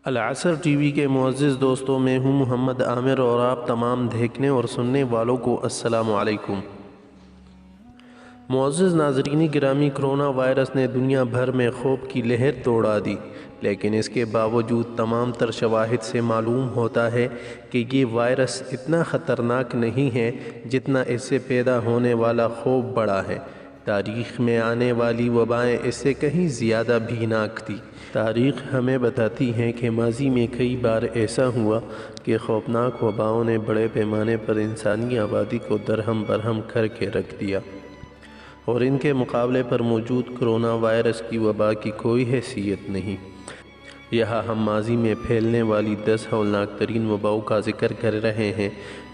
العصر T V کے معزز دوستوں، میں ہوں محمد عامر اور آپ تمام دیکھنے اور سننے والوں کو السلام علیکم۔ معزز ناظرین گرامی، کرونا وائرس نے دنیا بھر میں خوف کی لہر دوڑا دی، لیکن اس کے باوجود تمام تر شواہد سے معلوم ہوتا ہے کہ یہ وائرس اتنا خطرناک نہیں ہے جتنا اس سے پیدا ہونے والا خوف بڑا ہے۔ تاریخ میں آنے والی وبائیں اس سے کہیں زیادہ بھیانک تھی۔ تاریخ ہمیں بتاتی ہے کہ ماضی میں کئی بار ایسا ہوا کہ خوفناک وباؤں نے بڑے پیمانے پر انسانی آبادی کو درہم برہم کر کے رکھ دیا، اور ان کے مقابلے پر موجود کرونا وائرس کی وبا کی کوئی حیثیت نہیں۔ یہاں ہم ماضی میں پھیلنے والی 10 ہولناک ترین وباؤں کا ذکر کر رہے ہیں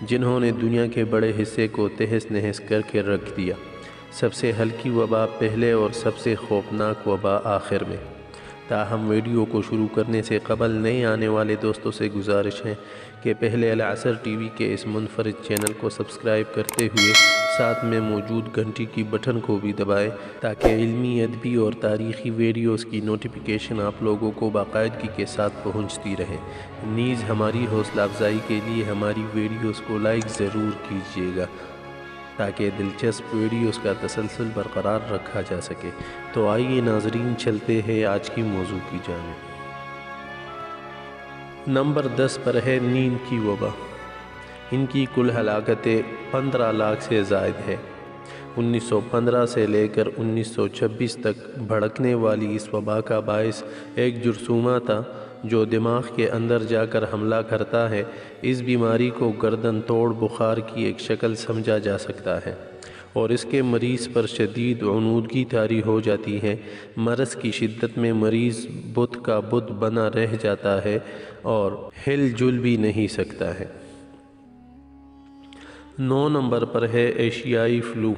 جنہوں نے دنیا کے بڑے حصے کو تہس نہس کر کے رکھ دیا۔ سب سے ہلکی وبا پہلے اور سب سے خوفناک وبا آخر میں۔ تاہم ویڈیو کو شروع کرنے سے قبل نئے آنے والے دوستوں سے گزارش ہے کہ پہلے العصر ٹی وی کے اس منفرد چینل کو سبسکرائب کرتے ہوئے ساتھ میں موجود گھنٹی کی بٹن کو بھی دبائیں تاکہ علمی، ادبی اور تاریخی ویڈیوز کی نوٹیفیکیشن آپ لوگوں کو باقاعدگی کے ساتھ پہنچتی رہے۔ نیز ہماری حوصلہ افزائی کے لیے ہماری ویڈیوز کو لائک ضرور کیجیے گا تاکہ دلچسپ ویڈیوز کا تسلسل برقرار رکھا جا سکے۔ تو آئیے ناظرین، چلتے ہیں آج کی موضوع کی جانب۔ نمبر 10 پر ہے نیند کی وبا۔ ان کی کل ہلاکتیں 15 لاکھ سے زائد ہے۔ 1915 سے لے کر 1926 تک بھڑکنے والی اس وبا کا باعث ایک جرثومہ تھا جو دماغ کے اندر جا کر حملہ کرتا ہے۔ اس بیماری کو گردن توڑ بخار کی ایک شکل سمجھا جا سکتا ہے اور اس کے مریض پر شدید عنودگی طاری ہو جاتی ہے۔ مرض کی شدت میں مریض بت کا بت بنا رہ جاتا ہے اور ہل جل بھی نہیں سکتا ہے۔ 9 نمبر پر ہے ایشیائی فلو۔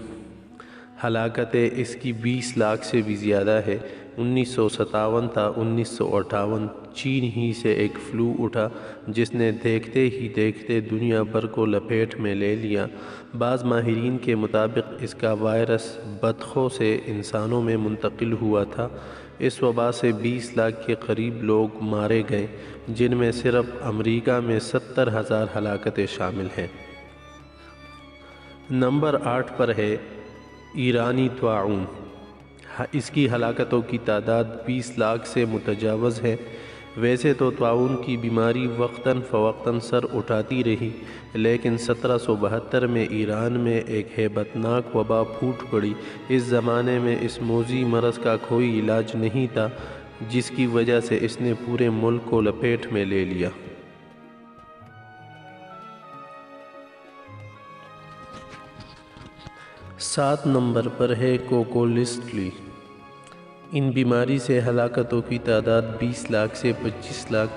ہلاکتیں اس کی 20 لاکھ سے بھی زیادہ ہے۔ 1957 تا 1958 چین ہی سے ایک فلو اٹھا جس نے دیکھتے ہی دیکھتے دنیا بھر کو لپیٹ میں لے لیا۔ بعض ماہرین کے مطابق اس کا وائرس بطخوں سے انسانوں میں منتقل ہوا تھا۔ اس وبا سے 20 لاکھ کے قریب لوگ مارے گئے، جن میں صرف امریکہ میں 70,000 ہلاکتیں شامل ہیں۔ نمبر 8 پر ہے ایرانی طاعون۔ اس کی ہلاکتوں کی تعداد 20 لاکھ سے متجاوز ہے۔ ویسے تو طاعون کی بیماری وقتاً فوقتاً سر اٹھاتی رہی، لیکن 1772 میں ایران میں ایک ہیبت ناک وبا پھوٹ پڑی۔ اس زمانے میں اس موذی مرض کا کوئی علاج نہیں تھا، جس کی وجہ سے اس نے پورے ملک کو لپیٹ میں لے لیا۔ 7 نمبر پر ہے کوکولسٹلی۔ ان بیماری سے ہلاکتوں کی تعداد 20 لاکھ سے 25 لاکھ۔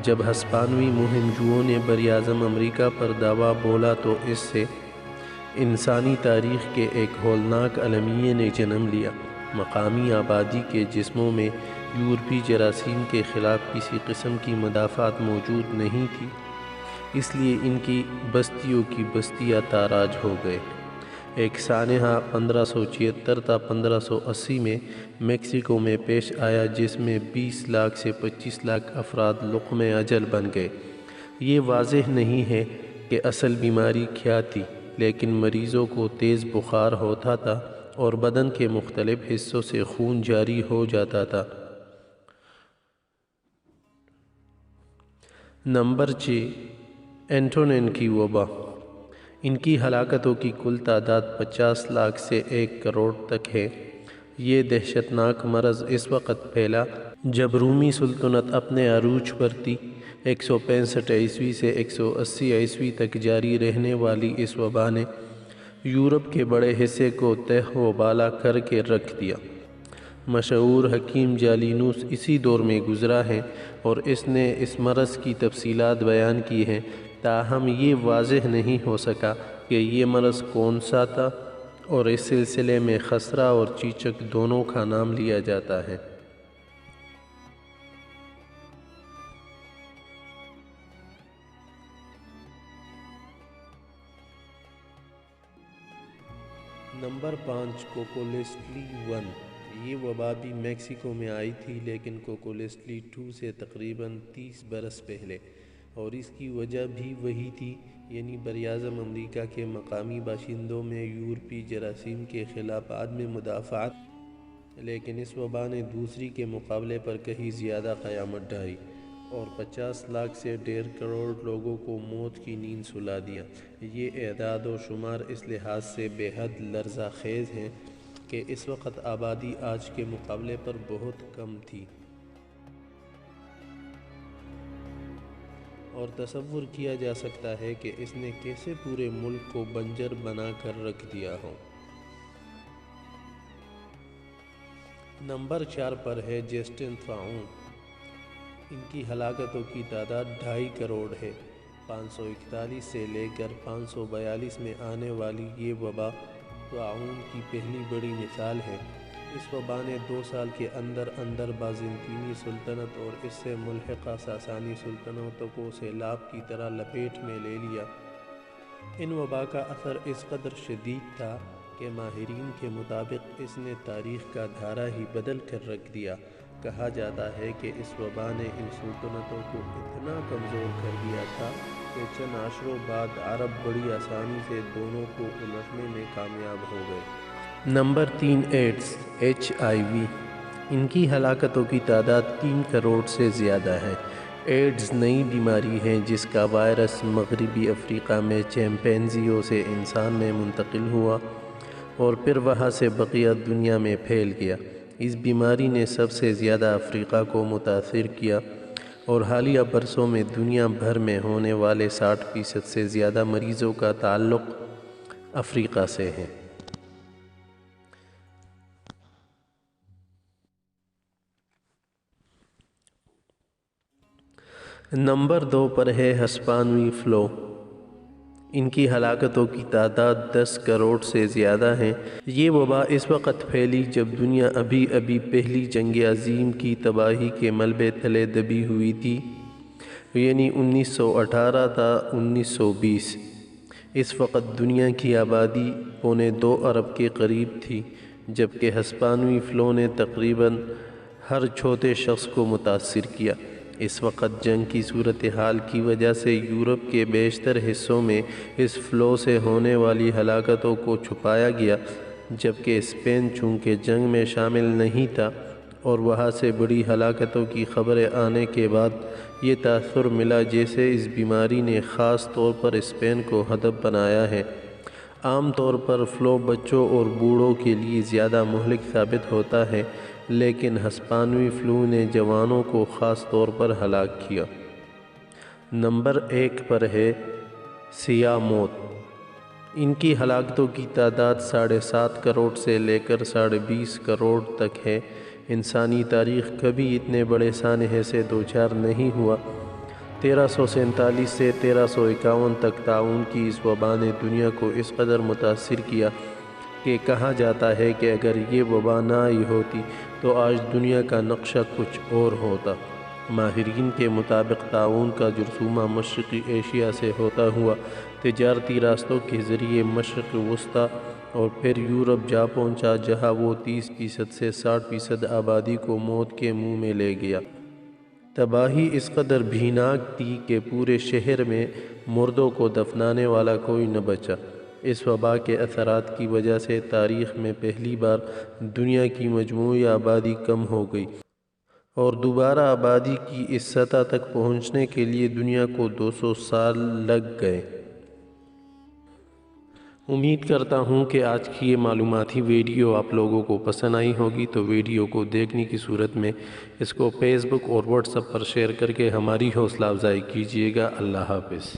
جب ہسپانوی مہم جوؤں نے براعظم امریکہ پر دعویٰ بولا تو اس سے انسانی تاریخ کے ایک ہولناک المیے نے جنم لیا۔ مقامی آبادی کے جسموں میں یورپی جراثیم کے خلاف کسی قسم کی مدافعت موجود نہیں تھی، اس لیے ان کی بستیوں کی بستیاں تاراج ہو گئے۔ ایک سانحہ 1576 تا 1580 میں میکسیکو میں پیش آیا جس میں 20 لاکھ سے 25 لاکھ افراد لقمہ اجل بن گئے۔ یہ واضح نہیں ہے کہ اصل بیماری کیا تھی، لیکن مریضوں کو تیز بخار ہوتا تھا اور بدن کے مختلف حصوں سے خون جاری ہو جاتا تھا۔ نمبر 6 اینٹونین کی وبا۔ ان کی ہلاکتوں کی کل تعداد 50 لاکھ سے 1 کروڑ تک ہے۔ یہ دہشتناک مرض اس وقت پھیلا جب رومی سلطنت اپنے عروج پر تھی۔ 165 عیسوی سے 180 عیسوی تک جاری رہنے والی اس وبا نے یورپ کے بڑے حصے کو تہ و بالا کر کے رکھ دیا۔ مشہور حکیم جالینوس اسی دور میں گزرا ہے اور اس نے اس مرض کی تفصیلات بیان کی ہیں، تاہم یہ واضح نہیں ہو سکا کہ یہ مرض کون سا تھا، اور اس سلسلے میں خسرہ اور چیچک دونوں کا نام لیا جاتا ہے۔ نمبر 5 کوکولسٹلی 1۔ یہ وبا بھی میکسیکو میں آئی تھی، لیکن کوکولیسٹلی 2 سے تقریباً 30 برس پہلے، اور اس کی وجہ بھی وہی تھی، یعنی براعظم امریکہ کے مقامی باشندوں میں یورپی جراثیم کے خلاف عدم مدافعت۔ لیکن اس وبا نے دوسری کے مقابلے پر کہیں زیادہ قیامت ڈھائی اور 50 لاکھ سے 1.5 کروڑ لوگوں کو موت کی نیند سلا دیا۔ یہ اعداد و شمار اس لحاظ سے بے حد لرزہ خیز ہیں کہ اس وقت آبادی آج کے مقابلے پر بہت کم تھی، اور تصور کیا جا سکتا ہے کہ اس نے کیسے پورے ملک کو بنجر بنا کر رکھ دیا ہو۔ نمبر 4 پر ہے جسٹن طاعون۔ ان کی ہلاکتوں کی تعداد 2.5 کروڑ ہے۔ 541 سے لے کر 542 میں آنے والی یہ وبا طاعون کی پہلی بڑی مثال ہے۔ اس وبا نے 2 سال کے اندر اندر بازنطینی سلطنت اور اس سے ملحقہ ساسانی سلطنتوں کو سیلاب کی طرح لپیٹ میں لے لیا۔ ان وبا کا اثر اس قدر شدید تھا کہ ماہرین کے مطابق اس نے تاریخ کا دھارا ہی بدل کر رکھ دیا۔ کہا جاتا ہے کہ اس وبا نے ان سلطنتوں کو اتنا کمزور کر دیا تھا کہ چند عشروں بعد عرب بڑی آسانی سے دونوں کو الٹنے میں کامیاب ہو گئے۔ Number 3 AIDS HIV۔ ان کی ہلاکتوں کی تعداد 3 کروڑ سے زیادہ ہے۔ ایڈز نئی بیماری ہے جس کا وائرس مغربی افریقہ میں چیمپینزیوں سے انسان میں منتقل ہوا اور پھر وہاں سے بقیہ دنیا میں پھیل گیا۔ اس بیماری نے سب سے زیادہ افریقہ کو متاثر کیا اور حالیہ برسوں میں دنیا بھر میں ہونے والے 60% سے زیادہ مریضوں کا تعلق افریقہ سے ہے۔ نمبر 2 پر ہے ہسپانوی فلو۔ ان کی ہلاکتوں کی تعداد 10 کروڑ سے زیادہ ہیں۔ یہ وبا اس وقت پھیلی جب دنیا ابھی ابھی پہلی جنگ عظیم کی تباہی کے ملبے تلے دبی ہوئی تھی، یعنی 1918 تا 1920۔ اس وقت دنیا کی آبادی 1.25 ارب کے قریب تھی، جبکہ ہسپانوی فلو نے تقریباً ہر چوتھے شخص کو متاثر کیا۔ اس وقت جنگ کی صورتحال کی وجہ سے یورپ کے بیشتر حصوں میں اس فلو سے ہونے والی ہلاکتوں کو چھپایا گیا، جبکہ اسپین چونکہ جنگ میں شامل نہیں تھا اور وہاں سے بڑی ہلاکتوں کی خبریں آنے کے بعد یہ تاثر ملا جیسے اس بیماری نے خاص طور پر اسپین کو ہدف بنایا ہے۔ عام طور پر فلو بچوں اور بوڑھوں کے لیے زیادہ مہلک ثابت ہوتا ہے، لیکن ہسپانوی فلو نے جوانوں کو خاص طور پر ہلاک کیا۔ نمبر 1 پر ہے سیاہ موت۔ ان کی ہلاکتوں کی تعداد 7.5 کروڑ سے لے کر 20.5 کروڑ تک ہے۔ انسانی تاریخ کبھی اتنے بڑے سانحے سے دوچار نہیں ہوا۔ 1347 سے 1351 تک طاعون کی اس وبا نے دنیا کو اس قدر متاثر کیا کہ کہا جاتا ہے کہ اگر یہ وبا نہ آئی ہوتی تو آج دنیا کا نقشہ کچھ اور ہوتا۔ ماہرین کے مطابق طاعون کا جرثومہ مشرقی ایشیا سے ہوتا ہوا تجارتی راستوں کے ذریعے مشرق وسطیٰ اور پھر یورپ جا پہنچا، جہاں وہ 30% سے 60% آبادی کو موت کے منہ میں لے گیا۔ تباہی اس قدر بھیانک تھی کہ پورے شہر میں مردوں کو دفنانے والا کوئی نہ بچا۔ اس وبا کے اثرات کی وجہ سے تاریخ میں پہلی بار دنیا کی مجموعی آبادی کم ہو گئی اور دوبارہ آبادی کی اس سطح تک پہنچنے کے لیے دنیا کو 200 سال لگ گئے۔ امید کرتا ہوں کہ آج کی یہ معلوماتی ویڈیو آپ لوگوں کو پسند آئی ہوگی، تو ویڈیو کو دیکھنے کی صورت میں اس کو فیس بک اور واٹس ایپ پر شیئر کر کے ہماری حوصلہ افزائی کیجیے گا۔ اللہ حافظ۔